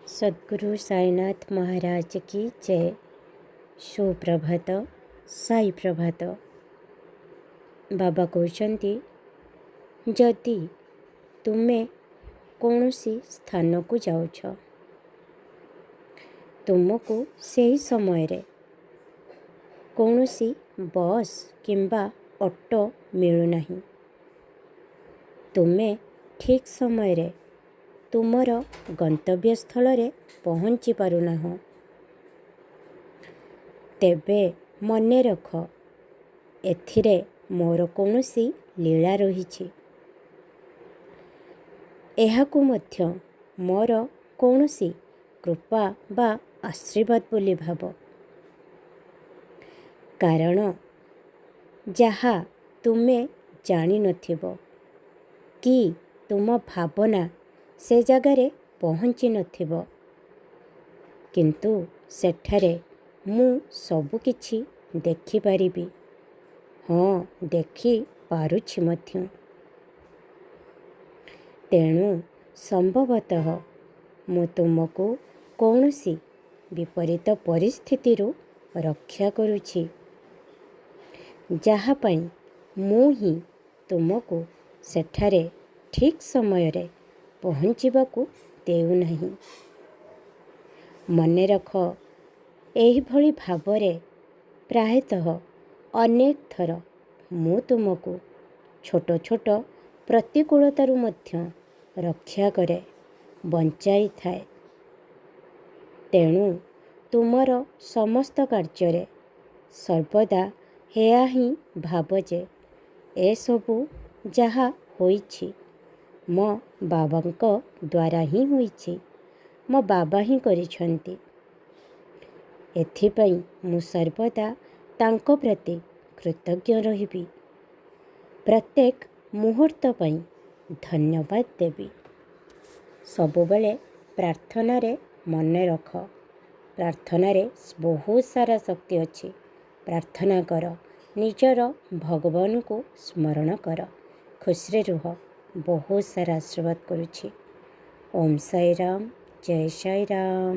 सद्गुरु साईनाथ महाराज की जय। सुप्रभात, साई प्रभात। बाबा कहते जदि तुमे कौनसी स्थान को जाउछ तुमको सही समय रे कौनसी बस किंबा ऑटो मिलुना, तुमे ठीक समय रे तुमर गंतव्य स्थल रे पहुँची पारुना, तेबे मने रख एथिरे मोर कौनसी लीला रही। एहाकु मध्य मोर कौनसी कृपा बा आशीर्वाद बोली भाव, कारण जहा तुमे जानी नथिबो कि तुम भावना से जगारे पहुँची नथिबो, किंतु सेठारे मु सबु किछि देखि पारिबी। हाँ, देखि पारुछि मध्य। तेणु संभवतः मु तुमको कौनसी विपरीत परिस्थिति रु रक्षा करुछि, जहा पई मु ही तुमको सेठारे ठीक समय रे पहुँचीबाकू देउ नहीं। मने रख एही भली भावरे प्रायतः अनेक थर मु तुमको छोट छोट प्रतिकूलतारू मध्य रक्षा करे, बंचाई थाए। तेणु तुमर समस्त कार्य सर्वदा हेया ही भाव जे ए सबु जहा होइछि मो बाबांको द्वारा ही होइछि, मो बाबा ही करिछन्ति। एथिपाई मु सर्वदा तांको प्रति कृतज्ञ रहिबी, प्रत्येक मुहूर्त पई धन्यवाद देबी। सबुबेले प्रार्थना रे मने रख, प्रार्थना रे बहुत सारा शक्ति अछि। प्रार्थना कर, निजर भगवान को स्मरण कर, खुशी रुह। बहुत सारा आशीर्वाद करुछि। ओम साई राम, जय साई राम।